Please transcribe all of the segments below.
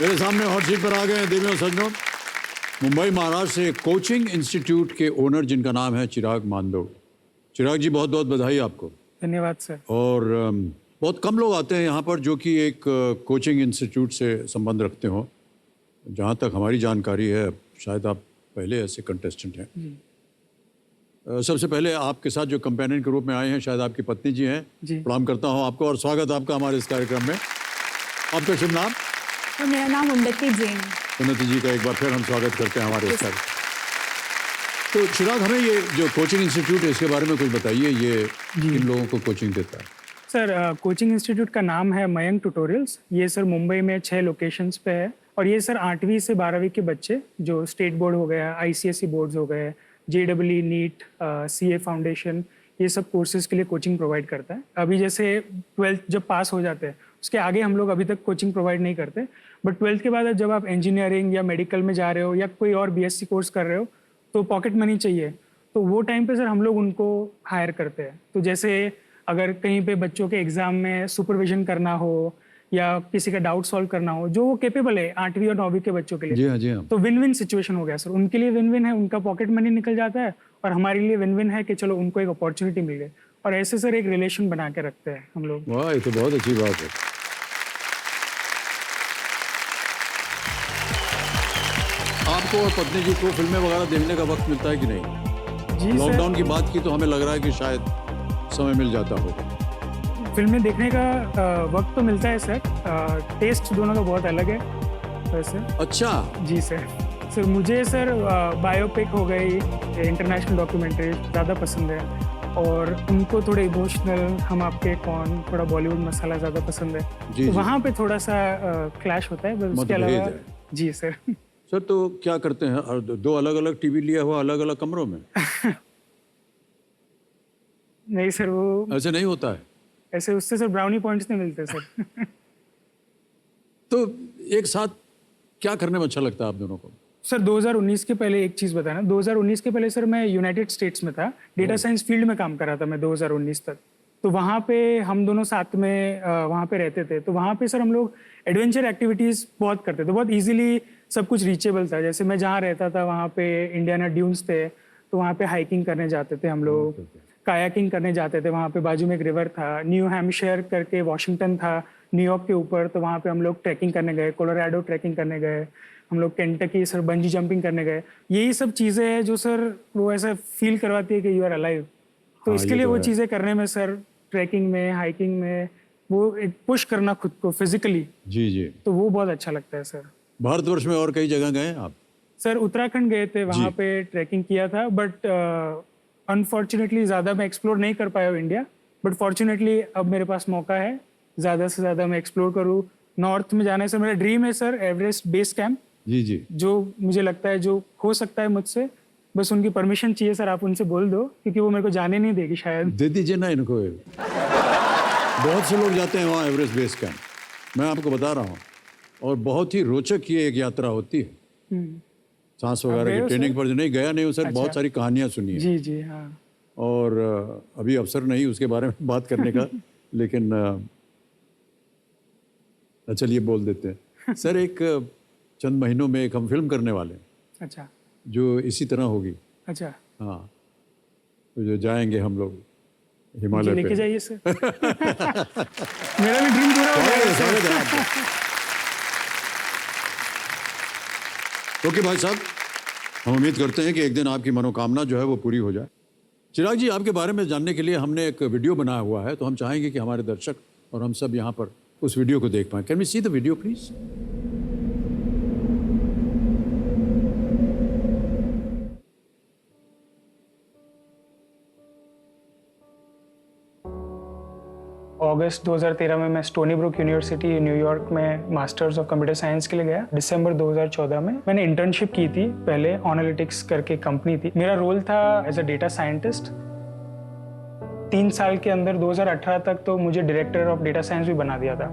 मेरे सामने hot seat पर आ गए हैं देवियों सज्जनों, मुंबई महाराष्ट्र से कोचिंग इंस्टीट्यूट के ओनर जिनका नाम है चिराग मांदोड़। चिराग जी बहुत बहुत बधाई आपको। धन्यवाद सर। और बहुत कम लोग आते हैं यहाँ पर जो कि एक कोचिंग इंस्टीट्यूट से संबंध रखते हो। जहाँ तक हमारी जानकारी है शायद आप पहले ऐसे कंटेस्टेंट हैं। सबसे पहले आपके साथ जो कंपेनियन के रूप में आए हैं शायद आपकी पत्नी जी हैं। प्रणाम करता हूँ आपको और स्वागत आपका हमारे इस कार्यक्रम में। आपका शुभ नाम? तो मेरा नाम उन्नति जैन। उन्नति जी का एक बार फिर हम स्वागत करते हैं हमारे इस कार्यक्रम। तो चिराग, हमें ये जो कोचिंग इंस्टीट्यूट है इसके बारे में कुछ बताइए, ये किन लोगों को कोचिंग देता है? सर कोचिंग इंस्टीट्यूट का नाम है मयंक ट्यूटोरियल्स। ये सर मुंबई में 6 लोकेशंस पे है और ये सर 8वीं से 12वीं के बच्चे जो स्टेट बोर्ड हो गया, ICSE बोर्ड्स हो गए, JEE, नीट, CA फाउंडेशन, ये सब कोर्सेज के लिए कोचिंग प्रोवाइड करता है। अभी जैसे 12th जब पास हो जाते हैं उसके आगे हम लोग अभी तक कोचिंग प्रोवाइड नहीं करते, बट 12th के बाद जब आप इंजीनियरिंग या मेडिकल में जा रहे हो या कोई और BSc कोर्स कर रहे हो तो पॉकेट मनी चाहिए, तो वो टाइम पे सर हम लोग उनको हायर करते हैं। तो जैसे अगर कहीं पे बच्चों के एग्ज़ाम में सुपरविजन करना हो या किसी का डाउट सॉल्व करना हो, जो वो केपेबल है 8वीं और 9वीं के बच्चों के लिए, जी हाँ, जी हाँ। तो विन विन सिचुएशन हो गया सर। उनके लिए विन विन है, उनका पॉकेट मनी निकल जाता है और हमारे लिए विन विन है कि चलो उनको एक अपॉर्चुनिटी मिल गई। और ऐसे सर एक रिलेशन बना के रखते हैं हम लोग। वाह, ये तो बहुत अच्छी बात है। आपको और पत्नी जी को फिल्में वगैरह देखने का वक्त मिलता है कि नहीं? जी लॉकडाउन की बात की तो हमें लग रहा है कि शायद समय मिल जाता होगा। फिल्में देखने का वक्त तो मिलता है सर। टेस्ट दोनों का बहुत अलग है वैसे। अच्छा जी सर मुझे सर बायोपिक हो गई, इंटरनेशनल डॉक्यूमेंट्री ज़्यादा पसंद है और उनको थोड़े इमोशनल, हम आपके कौन, थोड़ा बॉलीवुड मसाला ज़्यादा पसंद है। तो वहाँ पे थोड़ा सा क्लैश होता है, बस उसके अलावा जी सर। सर तो क्या करते हैं? और 2 अलग अलग टीवी लिया हुआ अलग अलग कमरों में? नहीं सर, वो ऐसे नहीं होता है। ऐसे उससे सर ब्राउनी पॉइंट्स नहीं मिलते सर। तो एक साथ क्या करने में अच्छा लगता है आप दोनों को? सर 2019 के पहले एक चीज़ बताना, 2019 के पहले सर मैं यूनाइटेड स्टेट्स में था, डेटा साइंस फील्ड में काम कर रहा था मैं 2019 तक। तो वहाँ पे हम दोनों साथ में वहाँ पे रहते थे। तो वहाँ पे सर हम लोग एडवेंचर एक्टिविटीज़ बहुत करते थे, बहुत इजीली सब कुछ रीचेबल था। जैसे मैं जहाँ रहता था वहाँ पे इंडियाना ड्यून्स थे, तो वहाँ पे हाइकिंग करने जाते थे हम लोग, कायाकिंग करने जाते थे। वहाँ पे बाजू में एक रिवर था, न्यू हैम्पशायर करके वॉशिंगटन था न्यूयॉर्क के ऊपर, तो वहाँ पे हम लोग ट्रैकिंग करने गए, कोलोराडो ट्रैकिंग करने गए, हम लोग केंटकी सर बंजी जंपिंग करने गए। यही सब चीज़ें हैं जो सर वो ऐसा फील करवाती है कि यू आर अलाइव। तो इसके लिए वो चीज़ें करने में सर, ट्रैकिंग में, हाइकिंग में, वो एक पुश करना खुद को फिजिकली, जी, तो वो बहुत अच्छा लगता है सर। भारतवर्ष में और कई जगह गए आप? सर उत्तराखंड गए थे, वहाँ पे ट्रैकिंग किया था, बट अनफॉर्चुनेटली ज़्यादा मैं एक्सप्लोर नहीं कर पाया इंडिया। बट फॉर्चुनेटली अब मेरे पास मौका है, ज़्यादा से ज़्यादा मैं एक्सप्लोर करूँ। नॉर्थ में जाना है सर, मेरा ड्रीम है सर एवरेस्ट बेस कैंप। जी, जो मुझे लगता है जो हो सकता है मुझसे, बस उनकी परमिशन चाहिए सर, आप उनसे बोल दो, क्योंकि वो मेरे को जाने नहीं देगी शायद। दे दीजिए ना इनको। बहुत से लोग जाते हैं वहाँ एवरेस्ट बेस कैंप, मैं आपको बता रहा हूँ, और बहुत ही रोचक ये एक यात्रा होती है। सांस वगैरह की ट्रेनिंग पर नहीं गया नहीं हूँ सर। अच्छा। बहुत सारी कहानियाँ सुनी है। जी हाँ। और अभी अवसर नहीं उसके बारे में बात करने का, लेकिन चलिए बोल देते हैं। सर एक चंद महीनों में एक हम फिल्म करने वाले हैं। अच्छा। जो इसी तरह होगी। अच्छा। हाँ, तो जो जाएंगे हम लोग हिमालय पे। लेके जाइए सर। मेरा भी ड्रीम पूरा हो जाएगा। ओके भाई साहब, हम उम्मीद करते हैं कि एक दिन आपकी मनोकामना जो है वो पूरी हो जाए। चिराग जी, आपके बारे में जानने के लिए हमने एक वीडियो बनाया हुआ है, तो हम चाहेंगे कि हमारे दर्शक और हम सब यहाँ पर उस वीडियो को देख पाएं। Can we see the video please? अगस्त 2013 में मैं स्टोनी ब्रुक यूनिवर्सिटी न्यूयॉर्क में मास्टर्स ऑफ कंप्यूटर साइंस के लिए गया। दिसंबर 2014 में मैंने इंटर्नशिप की थी, पहले एनालिटिक्स करके कंपनी थी। मेरा रोल था एज अ डेटा साइंटिस्ट। 3 साल के अंदर 2018 तक तो मुझे डायरेक्टर ऑफ डेटा साइंस भी बना दिया था।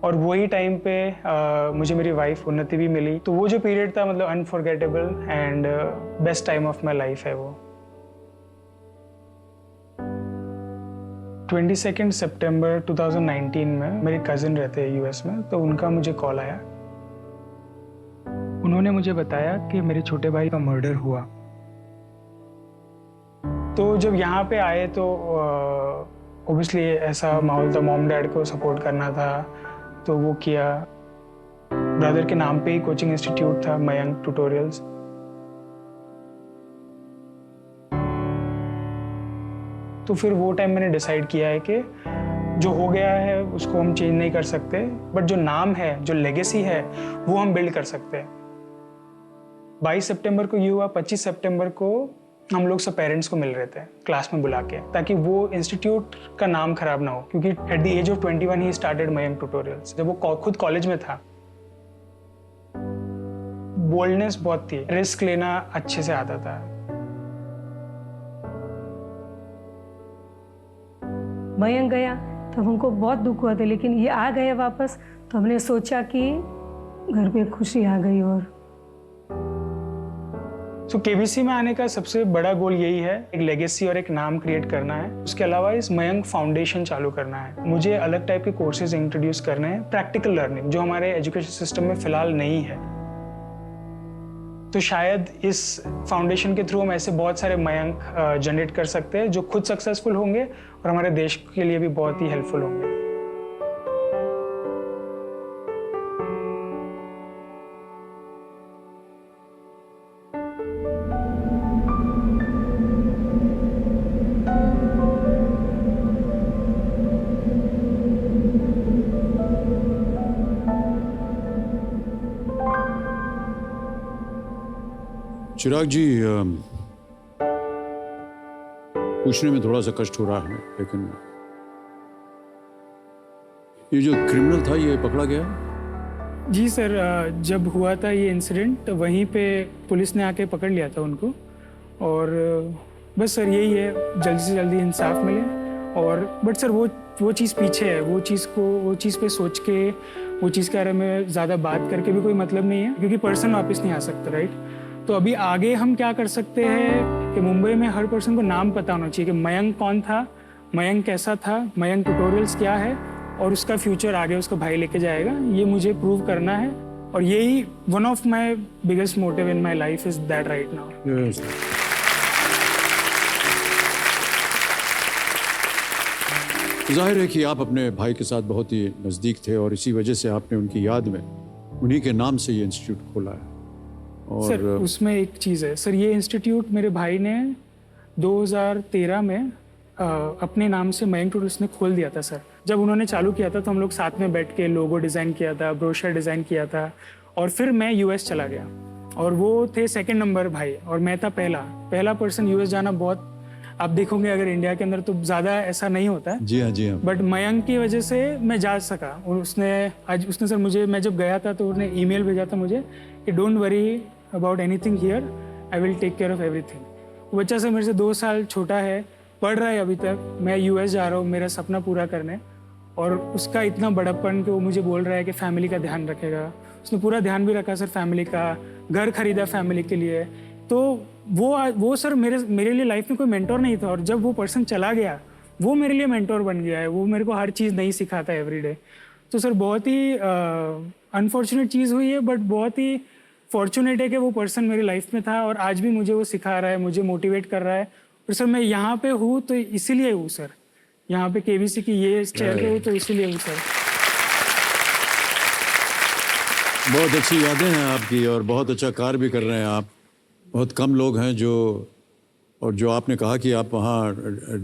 और वही टाइम पे मुझे मेरी वाइफ उन्नति भी मिली। तो वो जो पीरियड था मतलब unforgettable and best time of my life है वो। 22 सितंबर 2019 में मेरे कज़न रहते हैं यूएस में, तो उनका मुझे कॉल आया। उन्होंने मुझे बताया कि मेरे छोटे भाई का मर्डर हुआ। तो जब यहाँ पे आए तो ओबियसली ऐसा माहौल था, मॉम डैड को सपोर्ट करना था तो वो किया। ब्रदर के नाम पे ही कोचिंग इंस्टीट्यूट था, मयंक ट्यूटोरियल्स। तो फिर वो टाइम मैंने डिसाइड किया है कि जो हो गया है उसको हम चेंज नहीं कर सकते, बट जो नाम है, जो लेगेसी है, वो हम बिल्ड कर सकते हैं। 22 सितंबर को ये हुआ, 25 सितंबर को हम लोग सब पेरेंट्स को मिल रहे थे क्लास में बुला के, ताकि वो इंस्टीट्यूट का नाम खराब ना हो, क्योंकि at the age of 21 he started Mayank tutorials. जब वो खुद कॉलेज में था, बोल्डनेस बहुत थी, रिस्क लेना अच्छे से आता था। मयंक गया तब हमको बहुत दुख हुआ था, लेकिन ये आ गए वापस तो हमने सोचा कि घर पे खुशी आ गई। और तो केबीसी में आने का सबसे बड़ा गोल यही है, एक लेगेसी और एक नाम क्रिएट करना है। उसके अलावा इस मयंक फाउंडेशन चालू करना है। मुझे अलग टाइप के कोर्सेज इंट्रोड्यूस करने हैं, प्रैक्टिकल लर्निंग, जो हमारे एजुकेशन सिस्टम में फिलहाल नहीं है। तो शायद इस फाउंडेशन के थ्रू हम ऐसे बहुत सारे मयंक जनरेट कर सकते हैं जो खुद सक्सेसफुल होंगे और हमारे देश के लिए भी बहुत ही हेल्पफुल होंगे। चिराग जी, पूछने में थोड़ा सा कष्ट हो रहा है, लेकिन ये जो क्रिमिनल था ये पकड़ा गया? जी सर, जब हुआ था ये इंसिडेंट, वहीं पे पुलिस ने आके पकड़ लिया था उनको। और बस सर यही है, जल्दी से जल्दी इंसाफ मिले। और बट सर वो चीज़ पीछे है, वो चीज़ पे सोच के, वो चीज़ के बारे में ज़्यादा बात करके भी कोई मतलब नहीं है, क्योंकि पर्सन वापस नहीं आ सकता, राइट। तो अभी आगे हम क्या कर सकते हैं कि मुंबई में हर पर्सन को नाम पता होना चाहिए कि मयंक कौन था, मयंक कैसा था, मयंक ट्यूटोरियल्स क्या है, और उसका फ्यूचर आगे उसका भाई लेके जाएगा। ये मुझे प्रूव करना है, और यही one of my biggest motive in my life is that right now. जाहिर है कि आप अपने भाई के साथ बहुत ही नज़दीक थे, और इसी वजह से आपने उनकी याद में उन्हीं के नाम से ये इंस्टीट्यूट खोला है। और सर उसमें एक चीज़ है सर, ये इंस्टीट्यूट मेरे भाई ने 2013 में अपने नाम से मयंक ट्यूटोरियल्स ने खोल दिया था सर। जब उन्होंने चालू किया था तो हम लोग साथ में बैठ के लोगो डिज़ाइन किया था, ब्रोशर डिज़ाइन किया था, और फिर मैं यूएस चला गया, और वो थे सेकंड नंबर भाई, और मैं था पहला पर्सन यूएस जाना। बहुत आप देखोगे अगर इंडिया के अंदर तो ज़्यादा ऐसा नहीं होता है। जी हाँ। बट मयंक की वजह से मैं जा सका। और उसने सर मुझे, मैं जब गया था तो उसने ईमेल भेजा था मुझे कि don't worry about anything here, I will take care of everything. वो बच्चा सर मेरे से 2 साल छोटा है, पढ़ रहा है अभी तक। मैं यूएस जा रहा हूँ मेरा सपना पूरा करने, और उसका इतना बड़प्पन कि वो मुझे बोल रहा है कि फैमिली का ध्यान रखेगा। उसने पूरा ध्यान भी रखा सर फैमिली का, घर खरीदा फैमिली के लिए। तो वो सर मेरे लिए लाइफ में कोई मेंटोर नहीं था, और जब वो पर्सन चला गया वो मेरे लिए मेंटोर बन गया है। वो मेरे को हर चीज़ नहीं सिखाता एवरीडे। तो सर बहुत ही अनफॉर्चुनेट चीज़ हुई है, बट बहुत ही फॉर्चुनेट है कि वो पर्सन मेरी लाइफ में था, और आज भी मुझे वो सिखा रहा है, मुझे मोटिवेट कर रहा है। और सर मैं यहाँ पे हूँ तो इसीलिए हूँ सर, यहाँ पे केबीसी की ये चेयर पे हूँ तो इसीलिए हूँ सर। बहुत अच्छी यादें हैं आपकी, और बहुत अच्छा कार्य भी कर रहे हैं आप। बहुत कम लोग हैं जो आपने कहा कि आप वहाँ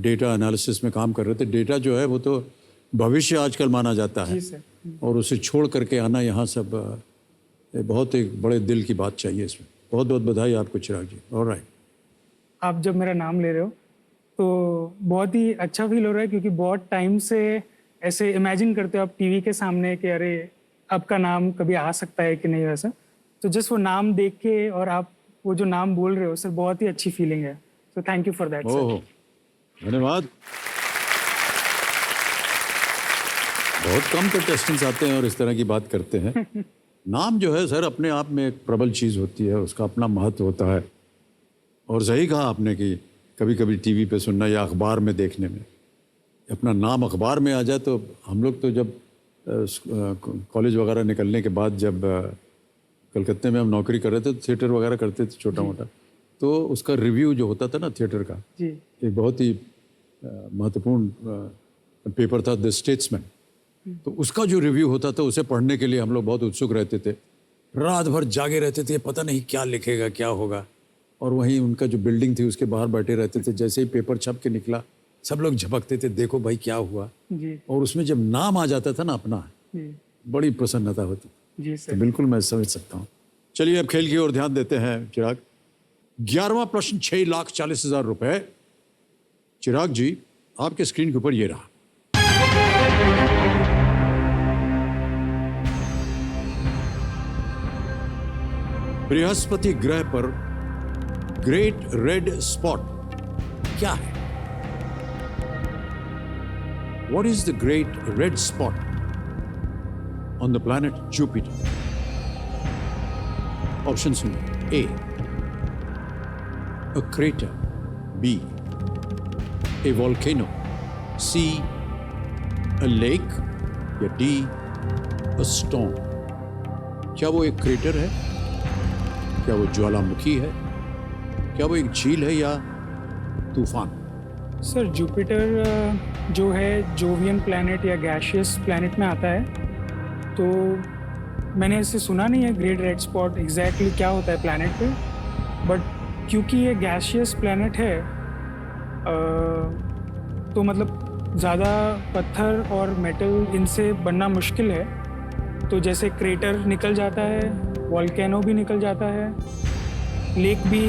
डेटा एनालिसिस में काम कर रहे थे। डेटा जो है वो तो भविष्य आजकल माना जाता है, और उसे छोड़ करके आना यहाँ सब बहुत एक बड़े दिल की बात चाहिए इसमें। बहुत बहुत बधाई आपको चिराग जी। ऑलराइट, आप जब मेरा नाम ले रहे हो तो बहुत ही अच्छा फील हो रहा है, क्योंकि बहुत टाइम से ऐसे इमेजिन करते हो आप टीवी के सामने कि अरे आपका नाम कभी आ सकता है कि नहीं, वैसा। तो जस्ट वो नाम देख के और आप वो जो नाम बोल रहे हो सर, बहुत ही अच्छी फीलिंग है। So thank you for that sir. धन्यवाद। बहुत कम कंटेस्टेंट्स आते हैं और इस तरह की बात करते हैं। नाम जो है सर अपने आप में एक प्रबल चीज़ होती है, उसका अपना महत्व होता है। और सही कहा आपने कि कभी कभी टीवी पे सुनना या अखबार में देखने में अपना नाम अखबार में आ जाए। तो हम लोग तो जब कॉलेज वगैरह निकलने के बाद जब कलकत्ते में हम नौकरी कर रहे थे तो थिएटर वगैरह करते थे छोटा मोटा, तो उसका रिव्यू जो होता था ना थिएटर का, जी एक बहुत ही महत्वपूर्ण पेपर था द स्टेट्समैन। तो उसका जो रिव्यू होता था उसे पढ़ने के लिए हम लोग बहुत उत्सुक रहते थे, रात भर जागे रहते थे, पता नहीं क्या लिखेगा क्या होगा। और वहीं उनका जो बिल्डिंग थी उसके बाहर बैठे रहते थे, जैसे ही पेपर छप के निकला सब लोग झपकते थे, देखो भाई क्या हुआ। जी और उसमें जब नाम आ जाता था ना अपना, जी बड़ी प्रसन्नता होती। जी तो सर। बिल्कुल मैं समझ सकता हूँ। चलिए अब खेल की ओर ध्यान देते हैं चिराग। 11वां प्रश्न 6,40,000 रुपए। चिराग जी आपके स्क्रीन के ऊपर ये रहा। बृहस्पति ग्रह पर ग्रेट रेड स्पॉट क्या है? What is the great red spot on the planet Jupiter? Options A, a crater. B, a volcano. C, a lake. या D, a storm. क्या वो एक क्रेटर है? क्या वो ज्वालामुखी है? क्या वो एक झील है या तूफान? सर जुपिटर जो है जोवियन प्लैनेट या गैशियस प्लैनेट में आता है। तो मैंने इसे सुना नहीं है ग्रेट रेड स्पॉट एग्जैक्टली क्या होता है प्लैनेट पे, बट क्योंकि ये गैशियस प्लैनेट है तो मतलब ज़्यादा पत्थर और मेटल इनसे बनना मुश्किल है। तो जैसे क्रेटर निकल जाता है, वॉल्केनो भी निकल जाता है, लेक भी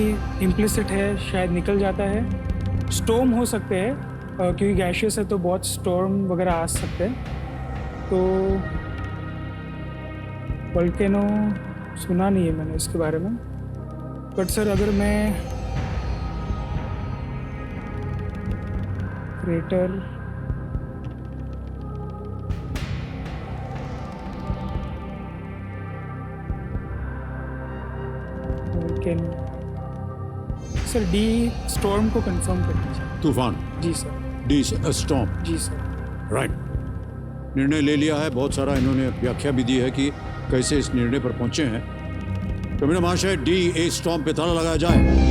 इम्प्लिसिट है शायद निकल जाता है, स्टॉर्म हो सकते हैं क्योंकि गैशियस है तो बहुत स्टॉर्म वगैरह आ सकते हैं। तो वोल्केनो सुना नहीं है मैंने इसके बारे में, बट सर अगर मैं crater volcano sir D storm को कंफर्म कर दीजिए। तूफान। जी सर। डी से स्टॉर्म। जी सर। राइट, निर्णय ले लिया है। बहुत सारा इन्होंने व्याख्या भी दी है कि कैसे इस निर्णय पर पहुंचे हैं। तो मेरा महाशय डी ए स्टॉर्म पे ताला लगाया जाए।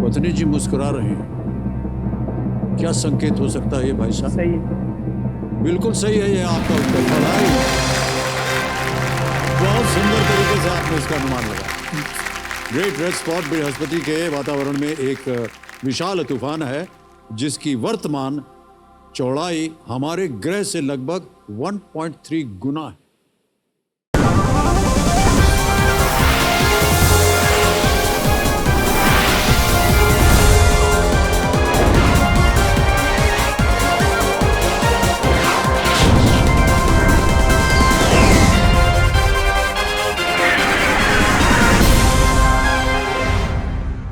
पत्नी जी मुस्कुरा रहे हैं, क्या संकेत हो सकता है ये भाई साहब? सही है। बिल्कुल सही है ये आपका उत्तर। बधाई, बहुत सुंदर तरीके से आपने इसका अनुमान लगाया। ग्रेट रेड स्पॉट बृहस्पति के वातावरण में एक विशाल तूफान है जिसकी वर्तमान चौड़ाई हमारे ग्रह से लगभग 1.3 गुना है।